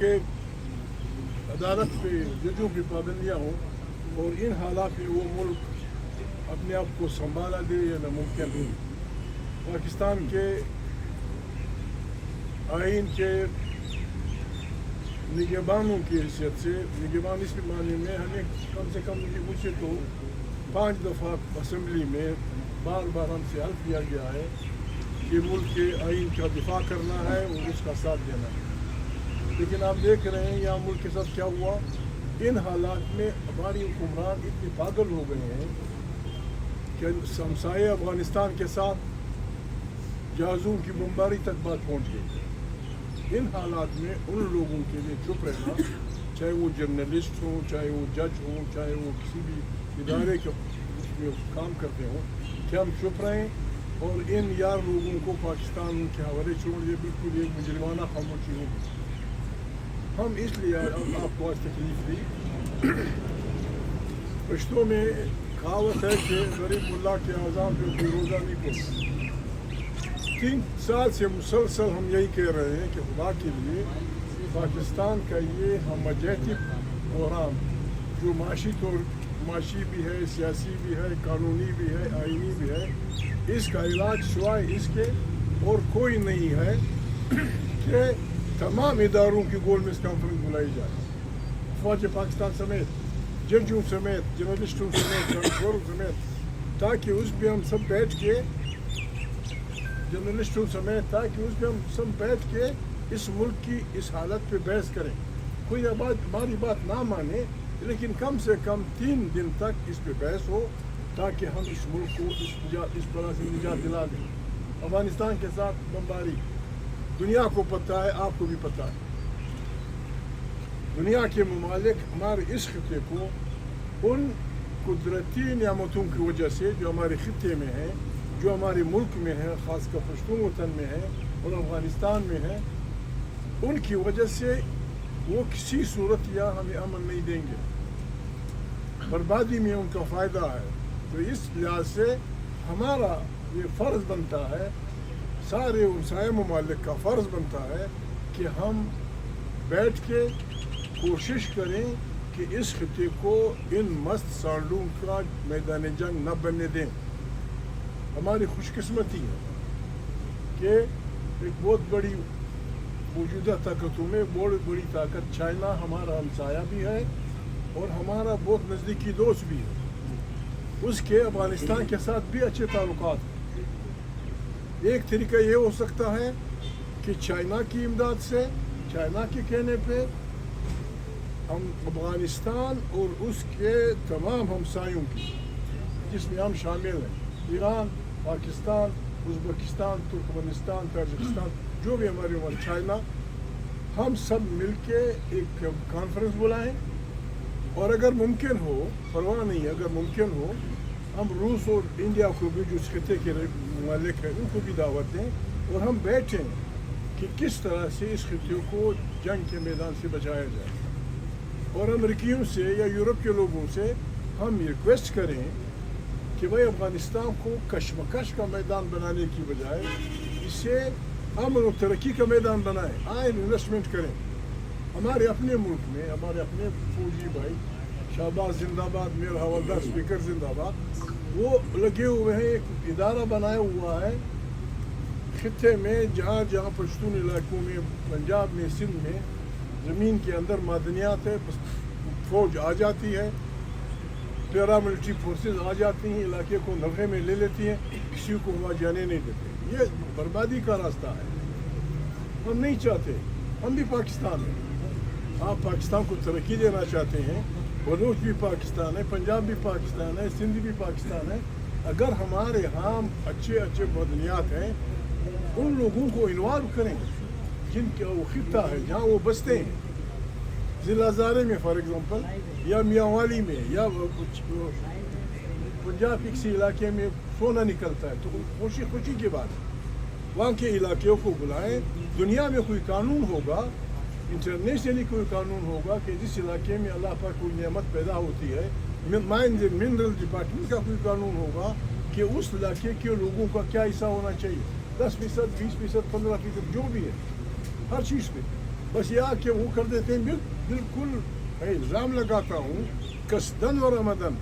کہ عدالت پہ ججوں کی پابندیاں ہوں اور ان حالات میں وہ ملک اپنے آپ کو سنبھالا دے یا ناممکن ہو. پاکستان کے آئین کے نگہبانوں کی حیثیت سے نگہبان اس معنی میں ہمیں کم سے کم مجھے تو 5 دفعہ اسمبلی میں بار بار ہم سے حلف کیا گیا ہے کہ ملک کے آئین کا دفاع کرنا ہے اور اس کا ساتھ دینا ہے. لیکن آپ دیکھ رہے ہیں یہاں ملک کے ساتھ کیا ہوا. ان حالات میں ہماری حکمران اتنے پاگل ہو گئے ہیں کہ ہمسائے افغانستان کے ساتھ جہازوں کی بمباری تک بات پہنچ گئی. ان حالات میں ان لوگوں کے لیے چپ رہنا، چاہے وہ جرنلسٹ ہوں، چاہے وہ جج ہوں، چاہے وہ کسی بھی ادارے کے میں کام کرتے ہوں، کہ ہم چپ رہیں اور ان یار لوگوں کو پاکستان کے حوالے چھوڑ دیں. بالکل ایک مجرمانہ خاموشی ہوگی. ہم اس لیے آپ کو آج تکلیف دی. پشتوں میں کہاوت ہے کہ غریب ملا کے اذان پہ کوئی روزہ نہیں کھولتا. 3 سال سے مسلسل ہم یہی کہہ رہے ہیں کہ خدا کے لیے پاکستان کا یہ ہمجہتی بحران جو معاشی بھی ہے، سیاسی بھی ہے، قانونی بھی ہے، آئینی بھی ہے، اس کا علاج سوائے اس کے اور کوئی نہیں ہے کہ تمام اداروں کی گول میز کانفرنس بلائی جائے، فوج پاکستان سمیت، ججوں سمیت، جرنلسٹوں سمیت، ٹرانسفوروں سمیت، تاکہ اس پہ ہم سب بیٹھ کے جرنلسٹوں سمیت تاکہ اس پہ ہم سب بیٹھ کے اس ملک کی اس حالت پہ بحث کریں. کوئی ہماری بات نہ مانے لیکن کم سے کم 3 دن تک اس پہ بحث ہو تاکہ ہم اس ملک کو اس طرح سے نجات دلا دیں. افغانستان کے ساتھ بمباری دنیا کو پتہ ہے، آپ کو بھی پتہ ہے. دنیا کے ممالک ہمارے اس خطے کو ان قدرتی نعمتوں کی وجہ سے جو ہمارے خطے میں ہیں، جو ہمارے ملک میں ہے، خاص کر پشتون وطن میں ہے اور افغانستان میں ہے، ان کی وجہ سے وہ کسی صورت یا ہمیں امن نہیں دیں گے. بربادی میں ان کا فائدہ ہے. تو اس لحاظ سے ہمارا یہ فرض بنتا ہے، سارے ہمسایہ ممالک کا فرض بنتا ہے کہ ہم بیٹھ کے کوشش کریں کہ اس خطے کو ان مست سانڈوں کا میدان جنگ نہ بننے دیں. ہماری خوش قسمتی ہے کہ ایک بہت بڑی موجودہ طاقتوں میں بہت بڑی طاقت چائنا ہمارا ہمسایہ بھی ہے اور ہمارا بہت نزدیکی دوست بھی ہے. اس کے افغانستان کے ساتھ بھی اچھے تعلقات ہیں. ایک طریقہ یہ ہو سکتا ہے کہ چائنا کی امداد سے، چائنا کے کہنے پہ ہم افغانستان اور اس کے تمام ہمسایوں کی، جس میں ہم شامل ہیں، ایران، پاکستان، ازبکستان، ترکمنستان، تاجکستان، جو بھی ہمارے چائنا، ہم سب مل کے ایک کانفرنس بلائیں اور اگر ممکن ہو، پرواہ نہیں ہے، اگر ممکن ہو ہم روس اور انڈیا کو بھی جو اس خطے کے ممالک ہیں ان کو بھی دعوت دیں اور ہم بیٹھیں کہ کس طرح سے اس خطے کو جنگ کے میدان سے بچایا جائے. اور امریکیوں سے یا یورپ کے لوگوں سے ہم ریکویسٹ کریں کہ بھائی افغانستان کو کشمکش کا میدان بنانے کی بجائے اسے امن و ترقی کا میدان بنائیں. آئیں انویسٹمنٹ کریں. ہمارے اپنے ملک میں ہمارے اپنے فوجی بھائی، شہباز زندہ باد، میر حوالدار اسپیکر زندہ باد، وہ لگے ہوئے ہیں. ایک ادارہ بنایا ہوا ہے خطے میں جہاں جہاں پشتون علاقوں میں، پنجاب میں، سندھ میں زمین کے اندر معدنیات ہے، فوج آ جاتی ہے، پیراملٹری فورسز آ جاتی ہیں، علاقے کو نفع میں لے لیتی ہیں، کسی کو وہاں جانے نہیں دیتے. یہ بربادی کا راستہ ہے. ہم نہیں چاہتے. ہم بھی پاکستان ہیں. آپ پاکستان کو ترقی دینا چاہتے ہیں. بلوچ بھی پاکستان ہے، پنجاب بھی پاکستان ہے، سندھ بھی پاکستان ہے. اگر ہمارے ہاں اچھے معدنیات ہیں، ان لوگوں کو انوالو کریں جن کا وہ خطہ ہے، جہاں وہ بستے ہیں. ضلع ہزارے میں فار ایگزامپل، یا میاں میں، یا پنجاب کے کسی علاقے میں سونا نکلتا ہے تو خوشی کی بات ہے. وہاں کے علاقوں کو بلائیں. دنیا میں کوئی قانون ہوگا، انٹرنیشنلی کوئی قانون ہوگا کہ جس علاقے میں اللہ پر کوئی نعمت پیدا ہوتی ہے، مائنز اینڈ منرل ڈپارٹمنٹ کا کوئی قانون ہوگا کہ اس علاقے کے لوگوں کا کیا حصہ ہونا چاہیے. 10%، 20%، 15%، جو بھی ہے، ہر چیز پہ بس یہ کہ وہ کر دیتے ہیں. بالکل میں الزام لگاتا ہوں قصدن و رمدن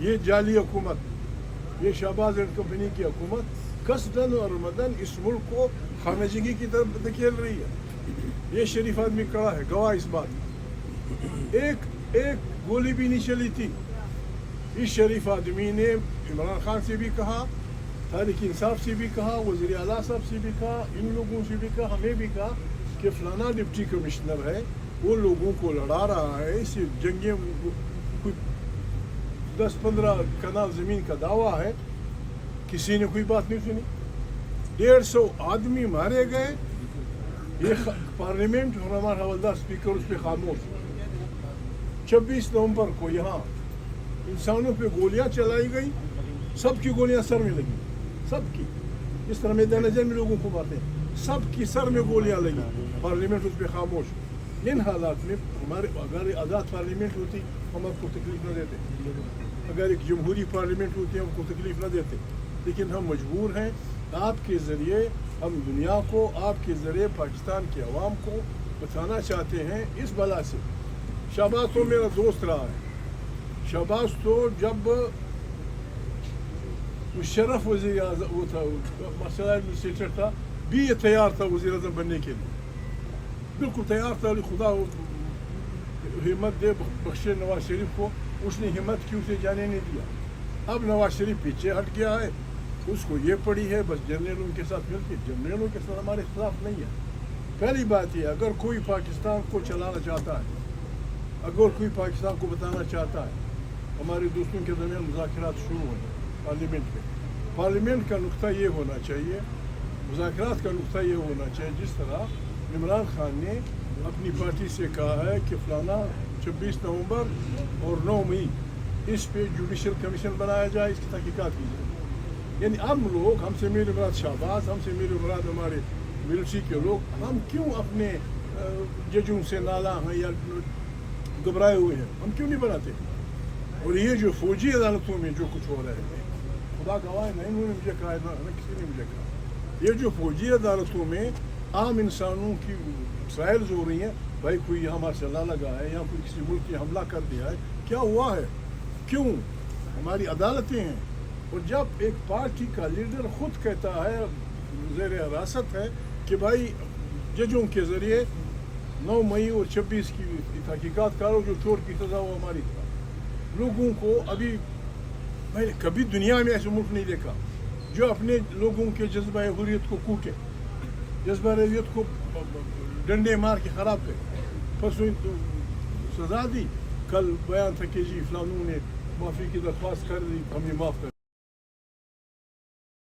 یہ جعلی حکومت, یہ شہباز اینڈ کمپنی کی حکومت قصدن و رمدن اس ملک کو خامنجگی کی طرف دھکیل رہی ہے. یہ شریف آدمی کڑا ہے, گواہ اس بات. ایک گولی بھی نہیں چلی تھی. اس شریف آدمی نے عمران خان سے بھی کہا, تحریک انصاف سے بھی کہا, وزیر اعلیٰ صاحب سے بھی کہا, ان لوگوں سے بھی کہا, ہمیں بھی کہا کہ فلانا ڈپٹی کمشنر ہے, وہ لوگوں کو لڑا رہا ہے. اس جنگیں 10-15 کنال زمین کا دعویٰ ہے, کسی نے کوئی بات نہیں سنی. 150 آدمی مارے گئے. یہ پارلیمنٹ اور ہمارا حوالدار اسپیکر اس پہ خاموش. 26 نومبر کو یہاں انسانوں پہ گولیاں چلائی گئی, سب کی گولیاں سر میں لگی, سب کی. اس طرح میدان جنگ میں لوگوں کو باتیں, سب کی سر میں گولیاں لگی. پارلیمنٹ اس پہ خاموش. ان حالات میں ہمارے اگر آزاد پارلیمنٹ ہوتی ہم آپ کو تکلیف نہ دیتے, اگر ایک جمہوری پارلیمنٹ ہوتی ہم کو تکلیف نہ دیتے. لیکن ہم مجبور ہیں, آپ کے ذریعے ہم دنیا کو, آپ کے ذریعے پاکستان کے عوام کو بتانا چاہتے ہیں اس بلا سے. شہباز تو میرا دوست رہا ہے. شہباز تو جب مشرف وزیر اعظم وہ تھا, مسئلہ ایڈمنسٹریٹر تھا, بھی یہ تیار تھا وزیر اعظم بننے کے لیے, بالکل تیار تھا. خدا ہمت دے بخشے نواز شریف کو, اس نے ہمت کی اسے جانے نہیں دیا. اب نواز شریف پیچھے ہٹ گیا ہے, اس کو یہ پڑی ہے بس جنرلوں کے ساتھ مل کے. جنرلوں کے ساتھ ہمارے اختلاف نہیں ہے. پہلی بات یہ, اگر کوئی پاکستان کو چلانا چاہتا ہے, اگر کوئی پاکستان کو بتانا چاہتا ہے, ہمارے دوستوں کے درمیان مذاکرات شروع ہوئے پارلیمنٹ میں. پارلیمنٹ کا نقطہ یہ ہونا چاہیے, مذاکرات کا نقطہ یہ ہونا چاہیے جس طرح عمران خان نے اپنی پارٹی سے کہا ہے کہ فلانا 26 نومبر اور 9 مئی اس پہ جوڈیشل کمیشن بنایا جائے, اس کی تحقیقات کی جائے. یعنی ہم لوگ, ہم سے میرے مراد شہباز, ہم سے میرے مراد ہمارے ملٹری کے لوگ, ہم کیوں اپنے ججوں سے نالا ہیں یا گھبرائے ہوئے ہیں, ہم کیوں نہیں بناتے؟ اور یہ جو فوجی عدالتوں میں جو کچھ ہو رہا ہے, خدا گواہ ہے, نہیں انہوں نے مجھے کہا, نہ کسی نے مجھے کہا, یہ جو فوجی عدالتوں میں عام انسانوں کی ٹرائلز ہو رہی ہیں, بھائی کوئی یہاں ماشاءاللہ لگا ہے یا کوئی کسی ملک کی حملہ کر دیا ہے, کیا ہوا ہے, کیوں؟ ہماری عدالتیں ہیں. اور جب ایک پارٹی کا لیڈر خود کہتا ہے, زیر حراست ہے, کہ بھائی ججوں کے ذریعے 9 مئی اور 26 کی تحقیقات کرو, جو چور کی سزا وہ ہماری طرح. لوگوں کو ابھی میں نے کبھی دنیا میں ایسے ملک نہیں دیکھا جو اپنے لوگوں کے جذبہ حریت کو کوٹے, جذبہ حریت کو ڈنڈے مار کے خراب کرے. پرسوں سزا دی, کل بیان تھا کہ جی فلانوں نے معافی کی درخواست کر دی, ہمیں معاف کر.